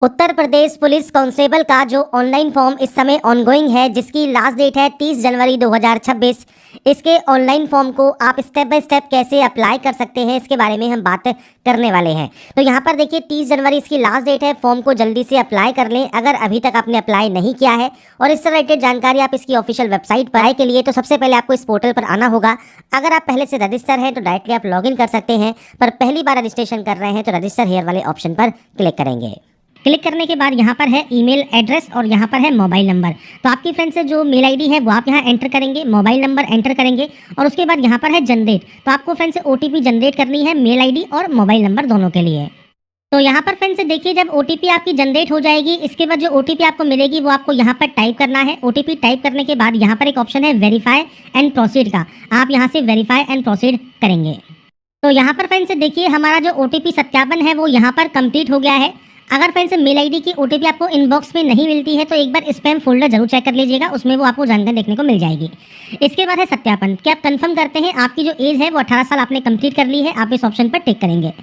Uttar Pradesh police constable का जो online form इस समय ऑनगोइंग है, जिसकी लास्ट डेट है 30 जनवरी 2026। इसके ऑनलाइन फॉर्म को आप स्टेप बाय स्टेप कैसे अप्लाई कर सकते हैं, इसके बारे में हम बात करने वाले हैं। तो यहाँ पर देखिए 30 जनवरी इसकी लास्ट डेट है। फॉर्म को जल्दी से अप्लाई कर लें अगर अभी तक आपने अप्लाई नहीं किया है। और इससे रिलेटेड जानकारी आप इसकी ऑफिशियल वेबसाइट पर आए के लिए तो सबसे पहले आपको इस पोर्टल पर आना होगा। अगर आप पहले से रजिस्टर हैं तो डायरेक्टली आप लॉगिन कर सकते हैं, पर पहली बार रजिस्ट्रेशन कर रहे हैं तो रजिस्टर हियर वाले ऑप्शन पर क्लिक करेंगे। क्लिक करने के बाद यहाँ पर है ईमेल एड्रेस और यहाँ पर है मोबाइल नंबर। तो आपकी फ्रेंड से जो मेल आईडी है वो आप यहाँ एंटर करेंगे, मोबाइल नंबर एंटर करेंगे और उसके बाद यहाँ पर है जनरेट। तो आपको फ्रेंड से ओटीपी जनरेट करनी है मेल आईडी और मोबाइल नंबर दोनों के लिए। तो यहाँ पर फ्रेंड से देखिए जब ओटीपी आपकी जनरेट हो जाएगी, इसके बाद जो ओटीपी आपको मिलेगी वो आपको यहाँ पर टाइप करना है। ओटीपी टाइप करने के बाद यहाँ पर एक ऑप्शन है वेरीफाई एंड प्रोसीड का, आप यहाँ से वेरीफाई एंड प्रोसीड करेंगे। तो यहाँ पर फ्रेंड से देखिए हमारा जो ओटीपी सत्यापन है वो यहाँ पर कंप्लीट हो गया है। अगर फ्रेंड्स मेल आईडी की ओटीपी आपको इनबॉक्स में नहीं मिलती है तो एक बार स्पैम फोल्डर जरूर चेक कर लीजिएगा, उसमें वो आपको जानकारी देखने को मिल जाएगी। इसके बाद है सत्यापन, कि आप कंफर्म करते हैं आपकी जो एज है वो 18 साल आपने कंप्लीट कर ली है, आप इस ऑप्शन पर टिक करेंगे।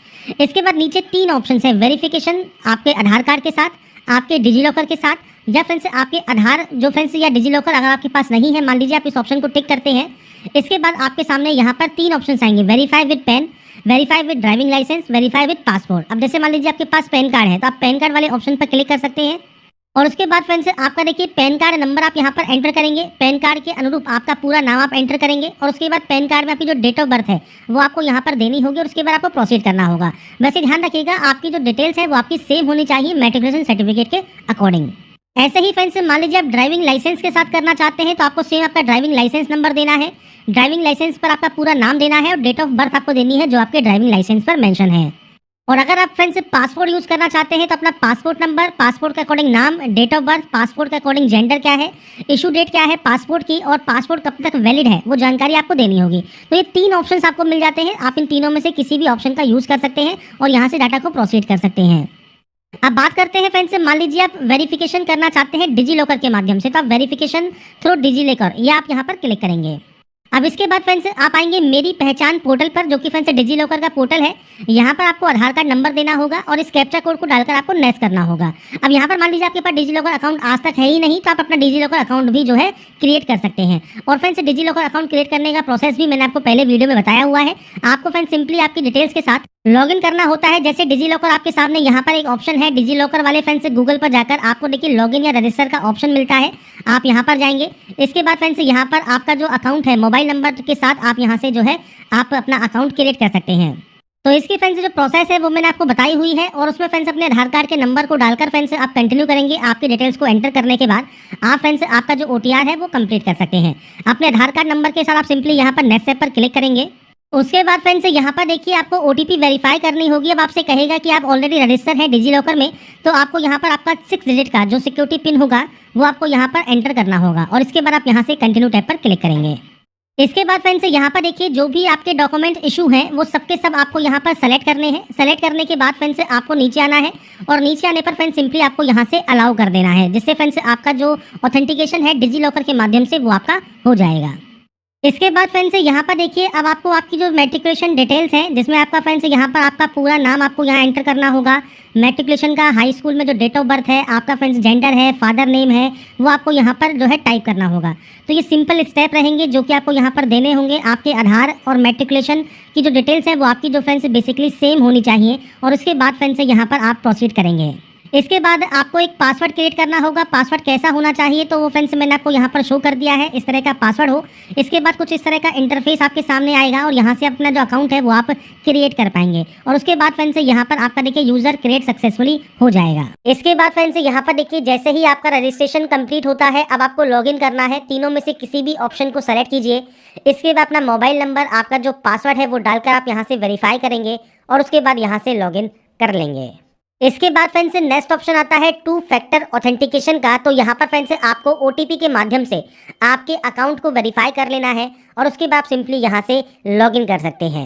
इसके बाद नीचे 3 ऑप्शन है, वेरिफिकेशन आपके आधार कार्ड के साथ, आपके डिजीलॉकर के साथ, या फ्रेंड्स आपके आधार जो फ्रेंड्स या डिजीलॉकर अगर आपके पास नहीं है, मान लीजिए आप इस ऑप्शन को टिक करते हैं। इसके बाद आपके सामने यहाँ पर 3 ऑप्शन आएंगे, verify with PAN, verify with driving licence, verify with passport. अब जैसे मान लीजिए आपके पास पैन कार्ड है तो आप पैन कार्ड वाले ऑप्शन पर क्लिक कर सकते हैं। और उसके बाद फ्रेंड्स आपका देखिए पैन कार्ड नंबर आप यहाँ पर एंटर करेंगे, पैन कार्ड के अनुरूप आपका पूरा नाम आप एंटर करेंगे और उसके बाद पैन कार्ड में आपकी जो डेट ऑफ बर्थ है वो आपको यहाँ पर देनी होगी और उसके बाद आपको प्रोसीड करना होगा। वैसे ध्यान रखिएगा आपकी जो डिटेल्स है वो आपकी सेम होनी चाहिए मैट्रिकुलेशन सर्टिफिकेट के अकॉर्डिंग। ऐसे ही फ्रेंड्स मान लीजिए आप ड्राइविंग लाइसेंस के साथ करना चाहते हैं तो आपको सेम आपका ड्राइविंग लाइसेंस नंबर देना है, ड्राइविंग लाइसेंस पर आपका पूरा नाम देना है और डेट ऑफ बर्थ आपको देनी है जो आपके ड्राइविंग लाइसेंस पर मेंशन है। और अगर आप फ्रेंड्स पासपोर्ट यूज़ करना चाहते हैं तो अपना पासपोर्ट नंबर, पासपोर्ट के अकॉर्डिंग नाम, डेट ऑफ बर्थ, पासपोर्ट के अकॉर्डिंग जेंडर क्या है, इशू डेट क्या है पासपोर्ट की और पासपोर्ट कब तक वैलिड है वो जानकारी आपको देनी होगी। तो ये 3 ऑप्शंस आपको मिल जाते हैं, आप इन तीनों में से किसी भी ऑप्शन का यूज़ कर सकते हैं और यहाँ से डाटा को प्रोसीड कर सकते हैं। अब बात करते हैं फ्रेंड्स, मान लीजिए आप वेरिफिकेशन करना चाहते हैं डिजीलॉकर के माध्यम से, तो आप वेरिफिकेशन थ्रू डिजीलॉकर ये आप यहाँ पर क्लिक करेंगे। अब इसके बाद फ्रेंड्स आप आएंगे मेरी पहचान पोर्टल पर, जो कि फ्रेंड्स डिजीलॉकर का पोर्टल है। यहाँ पर आपको आधार कार्ड नंबर देना होगा और इस कैप्चा कोड को डालकर आपको नेक्स्ट करना होगा। अब यहाँ पर मान लीजिए आपके पास डिजीलॉकर अकाउंट आज तक है ही नहीं तो आप अपना डिजीलॉकर अकाउंट भी जो है क्रिएट कर सकते हैं। और फ्रेंड्स डिजीलॉकर अकाउंट क्रिएट करने का प्रोसेस भी मैंने आपको पहले वीडियो में बताया हुआ है। आपको फ्रेंड्स सिंपली आपकी डिटेल्स के साथ लॉगिन करना होता है। जैसे डिजीलॉकर आपके सामने यहाँ पर एक ऑप्शन है, डिजीलॉकर वाले फ्रेंड्स गूगल पर जाकर आपको देखिए लॉगिन या रजिस्टर का ऑप्शन मिलता है, आप यहाँ पर जाएंगे। इसके बाद फ्रेंड्स यहाँ पर आपका जो अकाउंट है मोबाइल नंबर के साथ आप यहाँ से जो है आप अपना अकाउंट क्रिएट कर सकते हैं। तो इसकी फ्रेंड्स जो प्रोसेस है वो मैंने आपको बताई हुई है और उसमें फ्रेंड्स अपने आधार कार्ड के नंबर को डालकर फ्रेंड्स आप कंटिन्यू करेंगे। आपकी डिटेल्स को एंटर करने के बाद आप फ्रेंड्स आपका जो OTR है वो कंप्लीट कर सकते हैं। अपने आधार कार्ड नंबर के साथ आप सिंपली यहाँ पर नेक्स्ट स्टेप पर क्लिक करेंगे। उसके बाद फ्रेंड्स यहाँ पर देखिए आपको OTP वेरीफाई करनी होगी। अब आपसे कहेगा कि आप ऑलरेडी रजिस्टर हैं डिजीलॉकर में, तो आपको यहाँ पर आपका 6 डिजिट का जो सिक्योरिटी पिन होगा वो आपको यहाँ पर एंटर करना होगा और इसके बाद आप यहाँ से कंटिन्यू टैब पर क्लिक करेंगे। इसके बाद फ्रेंड्स यहाँ पर देखिए जो भी आपके डॉक्यूमेंट इशू हैं वो सबके सब आपको यहाँ पर सेलेक्ट करने हैं। सेलेक्ट करने के बाद फ्रेंड्स आपको नीचे आना है और नीचे आने पर फ्रेंड्स सिंपली आपको यहाँ से अलाउ कर देना है, जिससे फ्रेंड्स आपका जो ऑथेंटिकेशन है डिजीलॉकर के माध्यम से वो आपका हो जाएगा। इसके बाद फ्रेंड्स यहाँ पर देखिए अब आपको आपकी जो मैट्रिकुलेशन डिटेल्स हैं, जिसमें आपका फ्रेंड्स यहाँ पर आपका पूरा नाम आपको यहाँ एंटर करना होगा, मैट्रिकुलेशन का, हाई स्कूल में जो डेट ऑफ बर्थ है, आपका फ्रेंड्स जेंडर है, फादर नेम है, वो आपको यहाँ पर जो है टाइप करना होगा। तो ये सिंपल स्टेप रहेंगे जो कि आपको यहाँ पर देने होंगे। आपके आधार और मैट्रिकुलेशन की जो डिटेल्स है वो आपकी जो फ्रेंड्स बेसिकली सेम होनी चाहिए और उसके बाद फ्रेंड्स यहाँ पर आप प्रोसीड करेंगे। इसके बाद आपको एक पासवर्ड क्रिएट करना होगा। पासवर्ड कैसा होना चाहिए तो वो फ्रेंड्स मैंने आपको यहाँ पर शो कर दिया है, इस तरह का पासवर्ड हो। इसके बाद कुछ इस तरह का इंटरफेस आपके सामने आएगा और यहाँ से अपना जो अकाउंट है वो आप क्रिएट कर पाएंगे और उसके बाद फ्रेंड्स यहाँ पर आपका देखिए यूजर क्रिएट सक्सेसफुली हो जाएगा। इसके बाद फ्रेंड्स यहाँ पर देखिए जैसे ही आपका रजिस्ट्रेशन कंप्लीट होता है अब आपको लॉगिन करना है। तीनों में से किसी भी ऑप्शन को सेलेक्ट कीजिए। इसके बाद अपना मोबाइल नंबर, आपका जो पासवर्ड है वो डालकर आप यहाँ से वेरीफाई करेंगे और उसके बाद यहाँ से लॉगिन कर लेंगे। इसके बाद फ्रेंड्स नेक्स्ट ऑप्शन आता है 2 फैक्टर ऑथेंटिकेशन का। तो यहाँ पर फ्रेंड्स आपको OTP के माध्यम से आपके अकाउंट को वेरीफाई कर लेना है और उसके बाद सिंपली यहाँ से लॉगिन कर सकते हैं।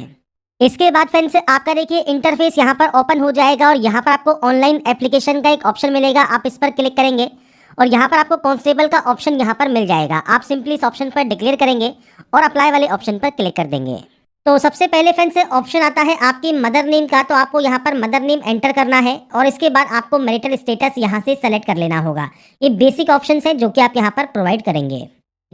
इसके बाद फ्रेंड्स आपका देखिए इंटरफेस यहाँ पर ओपन हो जाएगा और यहाँ पर आपको ऑनलाइन एप्लीकेशन का एक ऑप्शन मिलेगा, आप इस पर क्लिक करेंगे और यहाँ पर आपको कांस्टेबल का ऑप्शन यहाँ पर मिल जाएगा। आप सिंपली इस ऑप्शन पर डिक्लेयर करेंगे और अप्लाई वाले ऑप्शन पर क्लिक कर देंगे। तो सबसे पहले फ्रेंड्स ऑप्शन आता है आपकी मदर नेम का, तो आपको यहाँ पर मदर नेम एंटर करना है और इसके बाद आपको मैरिटल स्टेटस यहाँ से सेलेक्ट कर लेना होगा। ये बेसिक ऑप्शन है जो कि आप यहाँ पर प्रोवाइड करेंगे।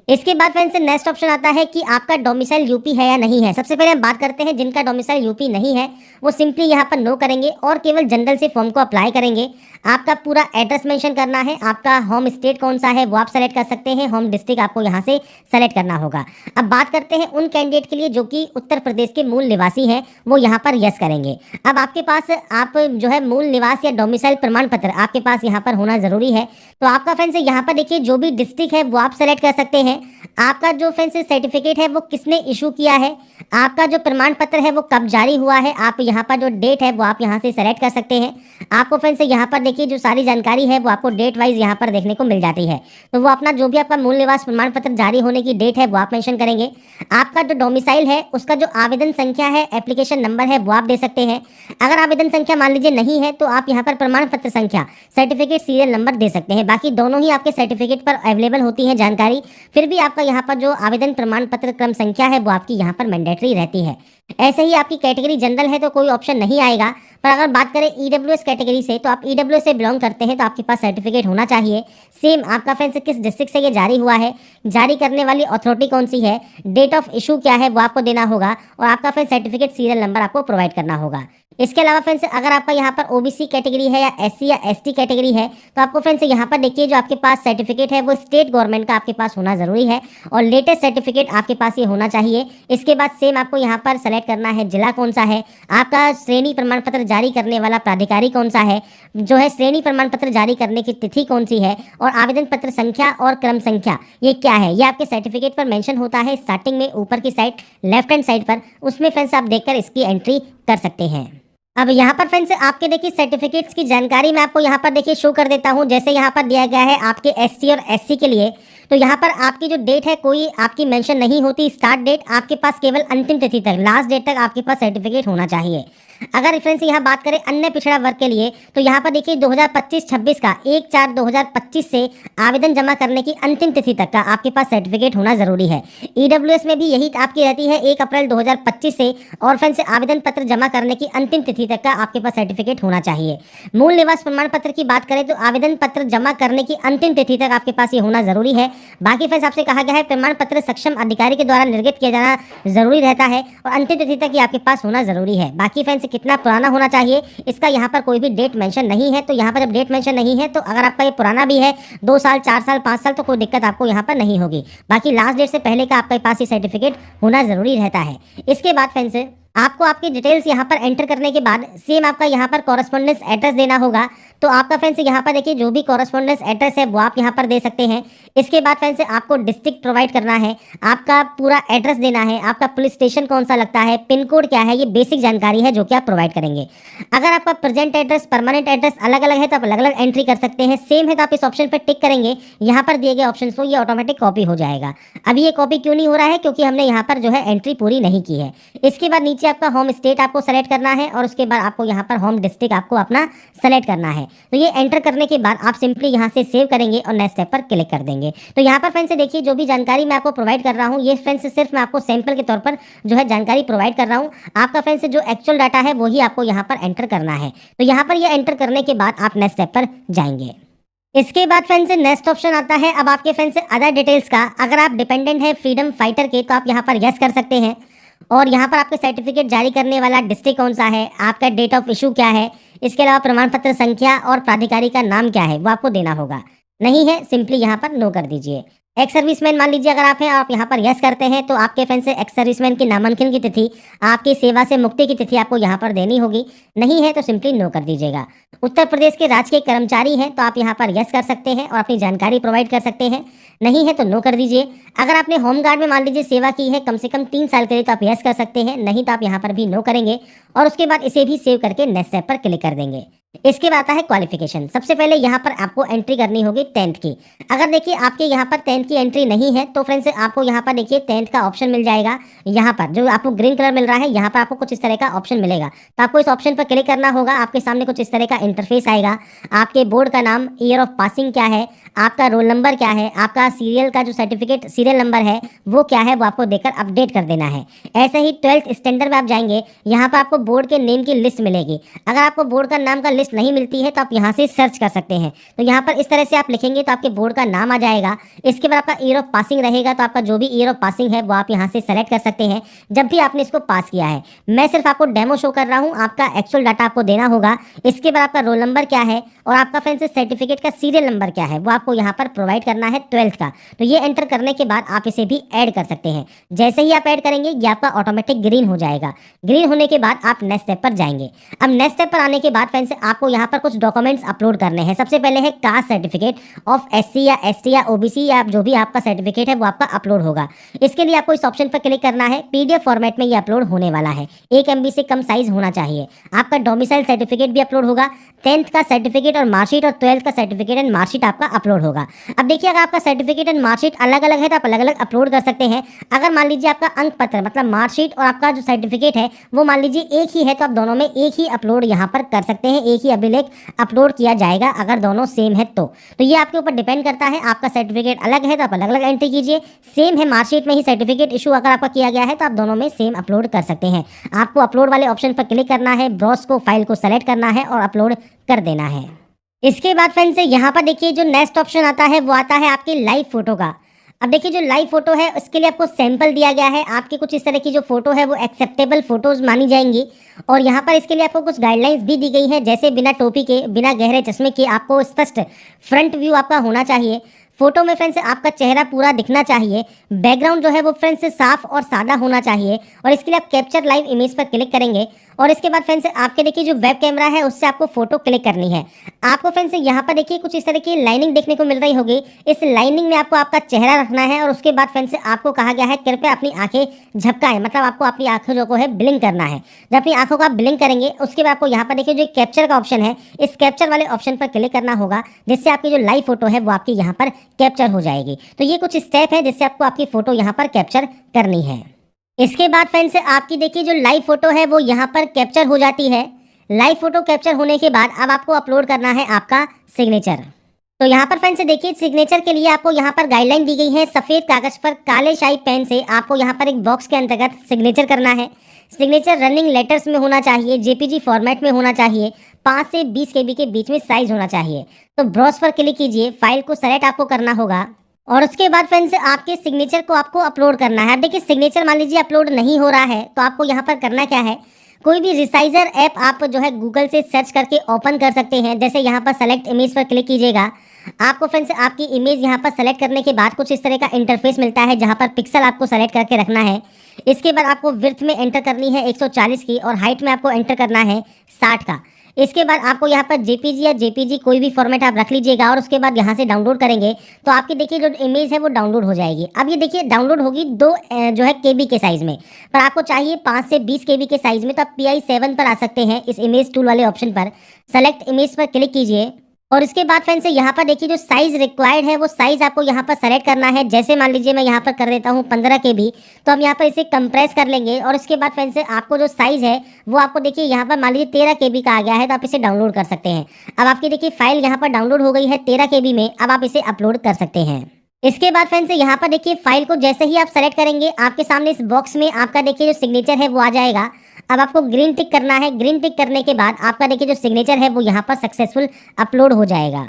इसके बाद फ्रेंड्स नेक्स्ट ऑप्शन आता है कि आपका डोमिसाइल यूपी है या नहीं है। सबसे पहले हम बात करते हैं जिनका डोमिसाइल यूपी नहीं है वो सिंपली यहाँ पर नो करेंगे और केवल जनरल से फॉर्म को अप्लाई करेंगे। आपका पूरा एड्रेस मेंशन करना है, आपका होम स्टेट कौन सा है वो आप सेलेक्ट कर सकते हैं, होम डिस्ट्रिक्ट आपको यहाँ से सेलेक्ट करना होगा। अब बात करते हैं उन कैंडिडेट के लिए जो कि उत्तर प्रदेश के मूल निवासी हैं, वो यहाँ पर यस करेंगे। अब आपके पास आप जो है मूल निवास या डोमिसाइल प्रमाण पत्र आपके पास यहाँ पर होना जरूरी है। तो आपका फ्रेंड्स यहाँ पर देखिए जो भी डिस्ट्रिक्ट है वो आप सेलेक्ट कर सकते हैं। आपका जो फ्रेंड्स सर्टिफिकेट है वो किसने इशू किया है, आपका जो प्रमाण पत्र है वो कब जारी हुआ है, आप यहाँ पर जो डेट है वो आप यहाँ से सेलेक्ट कर सकते हैं। आपको फ्रेंड्स यहाँ पर देखिए जो सारी जानकारी है वो आपको डेट वाइज यहाँ पर देखने को मिल जाती है। तो वो अपना जो भी आपका मूल निवास प्रमाण पत्र जारी होने की डेट है वो आप मेंशन करेंगे। आपका जो डोमिसाइल है उसका जो आवेदन संख्या है, एप्लीकेशन नंबर है वो आप दे सकते हैं। अगर आवेदन संख्या मान लीजिए नहीं है तो आप यहाँ पर प्रमाण पत्र संख्या, सर्टिफिकेट सीरियल नंबर दे सकते हैं। बाकी दोनों ही आपके सर्टिफिकेट पर अवेलेबल होती है जानकारी। फिर भी आपका यहाँ पर जो आवेदन प्रमाण पत्र क्रम संख्या है वो आपकी यहाँ पर मैंडेटरी रहती है। ऐसे ही आपकी कैटेगरी जनरल है तो कोई ऑप्शन नहीं आएगा। पर अगर बात करें ईडब्ल्यूएस कैटेगरी से, तो आप ईडब्ल्यूएस से बिलोंग करते हैं तो आपके पास सर्टिफिकेट होना चाहिए। सेम आपका फ्रेंड्स किस डिस्ट्रिक्ट से ये जारी हुआ है, जारी करने वाली अथॉरिटी कौन सी है, डेट ऑफ इशू क्या है वो आपको देना होगा और आपका फ्रेंड्स सर्टिफिकेट सीरियल नंबर आपको प्रोवाइड करना होगा। इसके अलावा फ्रेंड्स अगर आपका यहाँ पर ओबीसी कैटेगरी है या एससी या एसटी कैटेगरी है तो आपको फ्रेंड्स यहाँ पर देखिए जो आपके पास सर्टिफिकेट है वो स्टेट गवर्नमेंट का आपके पास होना जरूरी है और लेटेस्ट सर्टिफिकेट आपके पास ये होना चाहिए। इसके बाद सेम आपको यहाँ पर सेलेक्ट करना है जिला कौन सा है, आपका श्रेणी प्रमाण पत्र जारी करने वाला प्राधिकारी कौन सा है, जो है श्रेणी प्रमाण पत्र जारी करने की तिथि कौन सी है और आवेदन पत्र संख्या और क्रम संख्या ये क्या है, ये आपके सर्टिफिकेट पर मेंशन होता है स्टार्टिंग में ऊपर की साइड लेफ्ट हैंड साइड पर। उसमें फ्रेंड्स आप देखकर इसकी एंट्री कर सकते हैं। अब यहाँ पर फ्रेंड्स आपके देखिए सर्टिफिकेट्स की जानकारी मैं आपको यहाँ पर देखिए शो कर देता हूँ। जैसे यहाँ पर दिया गया है आपके एसटी और एससी के लिए, तो यहाँ पर आपकी जो डेट है कोई आपकी मेंशन नहीं होती स्टार्ट डेट, आपके पास केवल अंतिम तिथि तक लास्ट डेट तक आपके पास सर्टिफिकेट होना चाहिए। अगर फ्रेंड्स यहाँ बात करें अन्य पिछड़ा वर्ग के लिए तो यहाँ पर देखिए 2025-26 का 1/4/2025 से आवेदन जमा करने की अंतिम तिथि तक का आपके पास सर्टिफिकेट होना जरूरी है। ईडब्ल्यूएस में भी यही आपकी रहती है 1 अप्रैल 2025 से और फ्रेंड्स आवेदन पत्र जमा करने की अंतिम तिथि तक का आपके पास सर्टिफिकेट होना चाहिए। मूल निवास प्रमाण पत्र की बात करें तो आवेदन पत्र जमा करने की अंतिम तिथि तक आपके पास ये होना जरूरी है। बाकी फ्रेंड्स आपसे कहा गया है प्रमाण पत्र सक्षम अधिकारी के द्वारा निर्गत किया जाना जरूरी रहता है और अंतिम तिथि तक ये आपके पास होना जरूरी है। बाकी फ्रेंड्स कितना पुराना होना चाहिए इसका यहाँ पर कोई भी डेट मेंशन नहीं है। तो यहाँ पर जब डेट मेंशन नहीं है तो अगर आपका ये पुराना भी है 2 साल 4 साल 5 साल तो कोई दिक्कत आपको यहाँ पर नहीं होगी। बाकी लास्ट डेट से पहले का आपके पास ये सर्टिफिकेट होना जरूरी रहता है। इसके बाद फ्रेंड्स आपको आपकी डिटेल्स यहाँ पर एंटर करने के बाद सेम आपका यहाँ पर कॉरेस्पॉन्डेंस एड्रेस देना होगा। तो आपका फ्रेंड्स यहाँ पर देखिए जो भी कॉरेस्पॉन्डेंस एड्रेस है वो आप यहाँ पर दे सकते हैं। इसके बाद फ्रेंड्स आपको डिस्ट्रिक्ट प्रोवाइड करना है, आपका पूरा एड्रेस देना है, आपका पुलिस स्टेशन कौन सा लगता है, पिन कोड क्या है, ये बेसिक जानकारी है जो कि आप प्रोवाइड करेंगे। अगर आपका प्रेजेंट एड्रेस परमानेंट एड्रेस अलग अलग है तो आप अलग अलग एंट्री कर सकते हैं। सेम है तो आप इस ऑप्शन पर टिक करेंगे, यहाँ पर दिए गए ऑप्शन को ये ऑटोमेटिक कॉपी हो जाएगा। अभी ये कॉपी क्यों नहीं हो रहा है, क्योंकि हमने यहाँ पर जो है एंट्री पूरी नहीं की है। इसके बाद नीचे आपका होम स्टेट आपको सेलेक्ट करना है और उसके बाद आपको यहाँ पर होम डिस्ट्रिक्ट आपको अपना सेलेक्ट करना है। तो ये एंटर करने के बाद आप सिंपली यहाँ से सेव करेंगे और नेक्स्ट स्टेप पर क्लिक कर देंगे। तो यहाँ पर फ्रेंड्स देखिए जो भी जानकारी मैं आपको प्रोवाइड कर रहा हूँ ये फ्रेंड्स सिर्फ मैं आपको सैंपल के तौर पर जो है जानकारी प्रोवाइड कर रहा हूँ। आपका फ्रेंड्स जो एक्चुअल डाटा है वही आपको यहाँ पर एंटर करना है। तो यहाँ पर ये एंटर करने के बाद आप नेक्स्ट स्टेप पर जाएंगे। इसके बाद फ्रेंड्स नेक्स्ट ऑप्शन आता है अब आपके फ्रेंड्स अदर डिटेल्स का। अगर आप डिपेंडेंट है फ्रीडम फाइटर के तो आप यहाँ पर यस कर सकते हैं और यहाँ पर आपके सर्टिफिकेट जारी करने वाला डिस्ट्रिक्ट कौन सा है, आपका डेट ऑफ इशू क्या है, इसके अलावा प्रमाण पत्र संख्या और प्राधिकारी का नाम क्या है वो आपको देना होगा। नहीं है सिंपली यहाँ पर नो कर दीजिए। एक्स सर्विसमैन मान लीजिए अगर आप हैं आप यहाँ पर यस करते हैं तो आपके फ्रेंड्स से एक्स सर्विसमैन की नामांकन की तिथि, आपकी सेवा से मुक्ति की तिथि आपको यहाँ पर देनी होगी। नहीं है तो सिंपली नो कर दीजिएगा। उत्तर प्रदेश के राजकीय कर्मचारी हैं तो आप यहाँ पर यस कर सकते हैं और अपनी जानकारी प्रोवाइड कर सकते हैं। नहीं है तो नो कर दीजिए। अगर आपने होमगार्ड में मान लीजिए सेवा की है कम से कम 3 साल के लिए तो आप यस कर सकते हैं, नहीं तो आप यहाँ पर भी नो करेंगे। और उसके बाद इसे भी सेव करके नेक्स्ट स्टेप पर क्लिक कर देंगे। इसके बाद आता है क्वालिफिकेशन। सबसे पहले यहाँ पर आपको एंट्री करनी होगी 10th की। अगर देखिए आपके यहाँ पर 10th की एंट्री नहीं है तो फ्रेंड्स आपको यहाँ पर देखिए 10th का ऑप्शन मिल जाएगा। यहाँ पर जो आपको ग्रीन कलर मिल रहा है, यहाँ पर आपको कुछ इस तरह का ऑप्शन मिलेगा। तो आपको इस ऑप्शन पर क्लिक करना होगा। आपके सामने कुछ इस तरह का इंटरफेस आएगा। आपके बोर्ड का नाम, ईयर ऑफ पासिंग क्या है, आपका रोल नंबर क्या है, आपका सीरियल का जो सर्टिफिकेट सीरियल नंबर है वो क्या है, वो आपको देकर अपडेट कर देना है। ऐसे ही 12th स्टैंडर्ड में आप जाएंगे, यहाँ पर आपको बोर्ड के नेम की लिस्ट मिलेगी। अगर आपको बोर्ड का नाम का लिस्ट नहीं मिलती है तो आप यहाँ से सर्च कर सकते हैं। तो यहाँ पर इस तरह से आप लिखेंगे तो आपके बोर्ड का नाम आ जाएगा। इसके बाद आपका ईयर ऑफ पासिंग रहेगा, तो आपका जो भी ईयर ऑफ पासिंग है वो आप यहाँ से सेलेक्ट कर सकते हैं जब भी आपने इसको पास किया है। मैं सिर्फ आपको डेमो शो कर रहा हूँ, आपका एक्चुअल डाटा आपको देना होगा। इसके बाद आपका रोल नंबर क्या है और आपका फ्रेंड्स सर्टिफिकेट का सीरियल नंबर क्या है वो आपको यहाँ पर प्रोवाइड करना है 12th का। तो ये एंटर करने के बाद आप इसे भी ऐड कर सकते हैं। जैसे ही आप ऐड करेंगे ये आपका ऑटोमेटिक ग्रीन हो जाएगा। ग्रीन होने के बाद आप नेक्स्ट स्टेप पर जाएंगे। अब नेक्स्ट स्टेप पर आने के बाद फ्रेंड्स आपको यहाँ पर कुछ डॉक्यूमेंट्स अपलोड करने हैं। सबसे पहले है कास्ट सर्टिफिकेट ऑफ एससी या एसटी या ओबीसी या जो भी आपका सर्टिफिकेट है वो आपका अपलोड होगा। इसके लिए आपको इस ऑप्शन पर क्लिक करना है। पीडीएफ फॉर्मेट में ये अपलोड होने वाला है। 1 MB से कम साइज होना चाहिए। आपका डोमिसाइल सर्टिफिकेट भी अपलोड होगा। 10th का सर्टिफिकेट और मार्कशीट और 12th का सर्टिफिकेट एंड मार्कशीट आपका अपलोड होगा। अब देखिए अगर आपका सर्टिफिकेट एंड मार्कशीट अलग अलग है तो आप अलग अलग अपलोड कर सकते हैं। अगर मान लीजिए आपका अंक पत्र मतलब मार्कशीट और आपका जो सर्टिफिकेट है वो मान लीजिए एक ही है तो आप दोनों में एक ही अपलोड यहाँ पर कर सकते हैं। एक ही अभिलेख अपलोड किया जाएगा अगर दोनों सेम है तो ये आपके ऊपर डिपेंड करता है। आपका सर्टिफिकेट अलग है तो आप अलग अलग एंट्री कीजिए। सेम है मार्कशीट में ही सर्टिफिकेट इशू अगर आपका किया गया है तो आप दोनों में सेम अपलोड कर सकते हैं। आपको अपलोड वाले ऑप्शन पर क्लिक करना है, ब्राउज को फाइल को सेलेक्ट करना है और अपलोड कर देना है। इसके बाद फ्रेंड्स यहाँ पर देखिए जो नेक्स्ट ऑप्शन आता है वो आता है आपकी लाइव फोटो का। अब देखिए जो लाइव फोटो है उसके लिए आपको सैंपल दिया गया है। आपकी कुछ इस तरह की जो फोटो है वो एक्सेप्टेबल फोटोज मानी जाएंगी और यहाँ पर इसके लिए आपको कुछ गाइडलाइंस भी दी गई है। जैसे बिना टोपी के, बिना गहरे चश्मे के आपको स्पष्ट फ्रंट व्यू आपका होना चाहिए। फोटो में फ्रेंड्स आपका चेहरा पूरा दिखना चाहिए। बैकग्राउंड जो है वो फ्रेंड्स साफ और सादा होना चाहिए और इसके लिए आप कैप्चर लाइव इमेज पर क्लिक करेंगे और इसके बाद फ्रेंड्स आपके देखिए जो वेब कैमरा है उससे आपको फोटो क्लिक करनी है। आपको फ्रेंड्स यहाँ पर देखिए कुछ इस तरह की लाइनिंग देखने को मिल रही होगी। इस लाइनिंग में आपको आपका चेहरा रखना है और उसके बाद फ्रेंड्स आपको कहा गया है कृपया अपनी आंखें झपकाएं, मतलब आपको अपनी आंखों जो है ब्लिंक करना है। जब अपनी आंखों को आप ब्लिंक करेंगे उसके बाद आपको यहाँ पर देखिए जो कैप्चर का ऑप्शन है इस कैप्चर वाले ऑप्शन पर क्लिक करना होगा जिससे आपकी जो लाइव फोटो है वो आपकी यहाँ पर कैप्चर हो जाएगी। तो ये कुछ स्टेप है जिससे आपको आपकी फोटो यहाँ पर कैप्चर करनी है। इसके बाद फ्रेंड्स आपकी देखिए जो लाइव फोटो है वो यहाँ पर कैप्चर हो जाती है। लाइव फोटो कैप्चर होने के बाद अब आपको अपलोड करना है आपका सिग्नेचर। तो यहाँ पर फ्रेंड्स देखिए सिग्नेचर के लिए आपको यहाँ पर गाइडलाइन दी गई है। सफ़ेद कागज पर काले शाही पेन से आपको यहाँ पर एक बॉक्स के अंतर्गत सिग्नेचर करना है। सिग्नेचर रनिंग लेटर्स में होना चाहिए, जेपीजी फॉर्मेट में होना चाहिए, 5 से 20 KB के बीच में साइज होना चाहिए। तो ब्राउज पर क्लिक कीजिए, फाइल को सेलेक्ट आपको करना होगा और उसके बाद फ्रेंड्स आपके सिग्नेचर को आपको अपलोड करना है। अब देखिए सिग्नेचर मान लीजिए अपलोड नहीं हो रहा है तो आपको यहाँ पर करना क्या है, कोई भी रिसाइजर ऐप आप जो है गूगल से सर्च करके ओपन कर सकते हैं। जैसे यहाँ पर सेलेक्ट इमेज पर क्लिक कीजिएगा। आपको फ्रेंड्स आपकी इमेज यहाँ पर सेलेक्ट करने के बाद कुछ इस तरह का इंटरफेस मिलता है जहाँ पर पिक्सल आपको सेलेक्ट करके रखना है। इसके बाद आपको विड्थ में एंटर करनी है 140 की और हाइट में आपको एंटर करना है 60 का। इसके बाद आपको यहाँ पर जेपीजी या जेपीजी कोई भी फॉर्मेट आप रख लीजिएगा और उसके बाद यहाँ से डाउनलोड करेंगे तो आपकी देखिए जो इमेज है वो डाउनलोड हो जाएगी। अब ये देखिए डाउनलोड होगी 2 जो है KB के साइज़ में, पर आपको चाहिए 5 से 20 KB के साइज़ में। तो आप PI7 पर आ सकते हैं। इस इमेज टूल वाले ऑप्शन पर सेलेक्ट इमेज पर क्लिक कीजिए और इसके बाद फ्रेंड्स यहाँ पर देखिए जो साइज़ रिक्वायर्ड है वो साइज़ आपको यहाँ पर सेलेक्ट करना है। जैसे मान लीजिए मैं यहाँ पर कर देता हूँ 15 KB, तो हम यहाँ पर इसे कंप्रेस कर लेंगे और इसके बाद फ्रेंड्स आपको जो साइज़ है वो आपको देखिए यहाँ पर मान लीजिए 13 KB का आ गया है तो आप इसे डाउनलोड कर सकते हैं। अब आपकी देखिए फाइल यहाँ पर डाउनलोड हो गई है 13 KB में। अब आप इसे अपलोड कर सकते हैं। इसके बाद फ्रेंड्स यहाँ पर देखिए फाइल को जैसे ही आप सेलेक्ट करेंगे आपके सामने इस बॉक्स में आपका देखिए जो सिग्नेचर है वो आ जाएगा। अब आपको ग्रीन टिक करना है। ग्रीन टिक करने के बाद आपका देखिए जो सिग्नेचर है वो यहाँ पर सक्सेसफुल अपलोड हो जाएगा।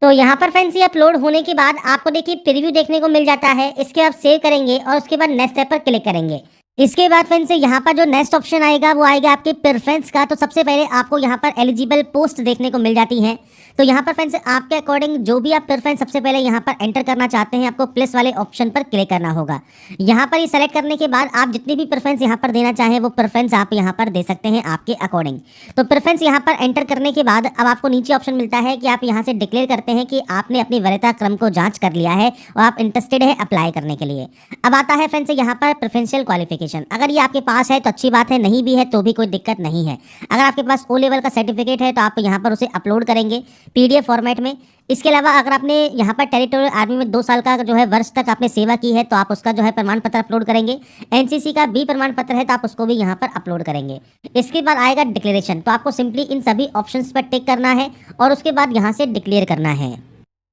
तो यहाँ पर फ्रेंड्स ये अपलोड होने के बाद आपको देखिए प्रीव्यू देखने को मिल जाता है। इसके आप सेव करेंगे और उसके बाद नेक्स्ट स्टेप पर क्लिक करेंगे। इसके बाद फ्रेंड्स यहाँ पर जो नेक्स्ट ऑप्शन आएगा वो आएगा आपके प्रेफरेंस का। तो सबसे पहले आपको यहाँ पर एलिजिबल पोस्ट देखने को मिल जाती हैं। तो यहाँ पर फ्रेंड्स आपके अकॉर्डिंग जो भी आप प्रेफरेंस सबसे पहले यहाँ पर एंटर करना चाहते हैं आपको प्लस वाले ऑप्शन पर क्लिक करना होगा। यहाँ पर ये सेलेक्ट करने के बाद आप जितनी भी प्रेफरेंस यहाँ पर देना चाहें वो प्रेफरेंस आप यहाँ पर दे सकते हैं आपके अकॉर्डिंग। तो प्रेफरेंस यहाँ पर एंटर करने के बाद अब आपको नीचे ऑप्शन मिलता है कि आप यहाँ से डिक्लेयर करते हैं कि आपने अपनी वरीयता क्रम को जाँच कर लिया है और आप इंटरेस्टेड है अप्लाई करने के लिए। अब आता है फ्रेंड्स यहाँ पर प्रेफरेंशियल क्वालिफिकेशन। एप्लीकेशन। अगर ये आपके पास है तो अच्छी बात है, नहीं भी है तो भी कोई दिक्कत नहीं है। अगर आपके पास ओ लेवल का सर्टिफिकेट है तो आप यहाँ पर उसे अपलोड करेंगे PDF फॉर्मेट में। इसके अलावा अगर आपने यहाँ पर टेरिटोरियल आर्मी में 2 साल का जो है वर्ष तक आपने सेवा की है तो आप उसका जो है प्रमाण पत्र अपलोड करेंगे। NCC का भी प्रमाण पत्र है तो आप उसको भी यहाँ पर अपलोड करेंगे। इसके बाद आएगा डिक्लेरेशन, तो आपको सिंपली इन सभी ऑप्शंस पर टिक करना है और उसके बाद यहाँ से डिक्लेयर करना है।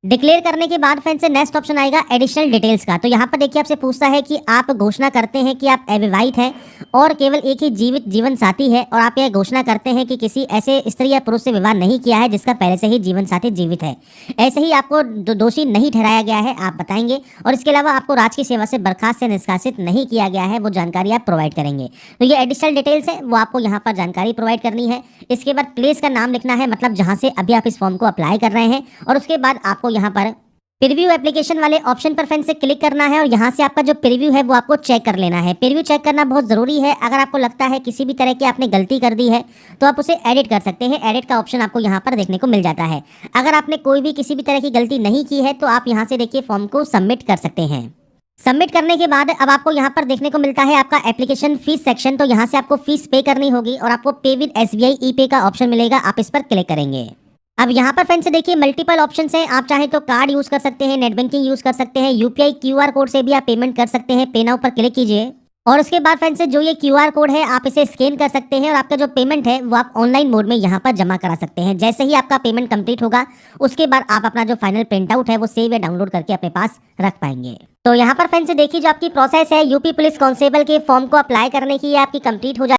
डिक्लेयर करने के बाद फ्रेंड्स नेक्स्ट ऑप्शन आएगा एडिशनल डिटेल्स का। तो यहाँ पर देखिए आपसे पूछता है कि आप घोषणा करते हैं कि आप अविवाहित हैं और केवल एक ही जीवित जीवन साथी है, और आप यह घोषणा करते हैं कि किसी ऐसे स्त्री या पुरुष से विवाह नहीं किया है जिसका पहले से ही जीवन साथी जीवित है। ऐसे ही आपको दोषी नहीं ठहराया गया है, आप बताएंगे। और इसके अलावा आपको राजकीय सेवा से बर्खास्त या निष्कासित नहीं किया गया है, वो जानकारी आप प्रोवाइड करेंगे। तो ये एडिशनल डिटेल्स है, वो आपको यहाँ पर जानकारी प्रोवाइड करनी है। इसके बाद प्लेस का नाम लिखना है, मतलब जहाँ से अभी आप इस फॉर्म को अप्लाई कर रहे हैं। और उसके बाद आपको यहाँ पर प्रीव्यू एप्लीकेशन वाले ऑप्शन पर फ्रेंड से क्लिक करना है और यहाँ से आपका जो प्रीव्यू है वो आपको चेक कर लेना है। प्रीव्यू चेक करना बहुत ज़रूरी है। अगर आपको लगता है किसी भी तरह की आपने गलती कर दी है तो आप उसे एडिट कर सकते हैं। एडिट का ऑप्शन आपको यहाँ पर देखने को मिल जाता है। अगर आपने कोई भी किसी भी तरह की गलती नहीं की है तो आप यहाँ से देखिए फॉर्म को सबमिट कर सकते हैं। सबमिट करने के बाद अब आपको यहाँ पर देखने को मिलता है आपका एप्लीकेशन फीस सेक्शन। तो यहाँ से आपको फीस पे करनी होगी और आपको पे विद SBI ई-पे का ऑप्शन मिलेगा, आप इस पर क्लिक करेंगे। अब यहाँ पर फ्रेंड्स देखिए मल्टीपल ऑप्शंस हैं। आप चाहे तो कार्ड यूज़ कर सकते हैं, नेट बैंकिंग यूज़ कर सकते हैं, UPI QR कोड से भी आप पेमेंट कर सकते हैं। पे नाउ पर क्लिक कीजिए और उसके बाद फ्रेंड्स जो ये QR कोड है आप इसे स्कैन कर सकते हैं और आपका जो पेमेंट है वो आप ऑनलाइन मोड में यहाँ पर जमा करा सकते हैं। जैसे ही आपका पेमेंट कंप्लीट होगा उसके बाद आप अपना जो फाइनल प्रिंट आउट है वो सेव या डाउनलोड करके अपने पास रख पाएंगे। तो यहाँ पर फ्रेंड्स देखिए जो आपकी प्रोसेस है यूपी पुलिस कांस्टेबल के फॉर्म को अप्लाई करने की, ये आपकी कंप्लीट हो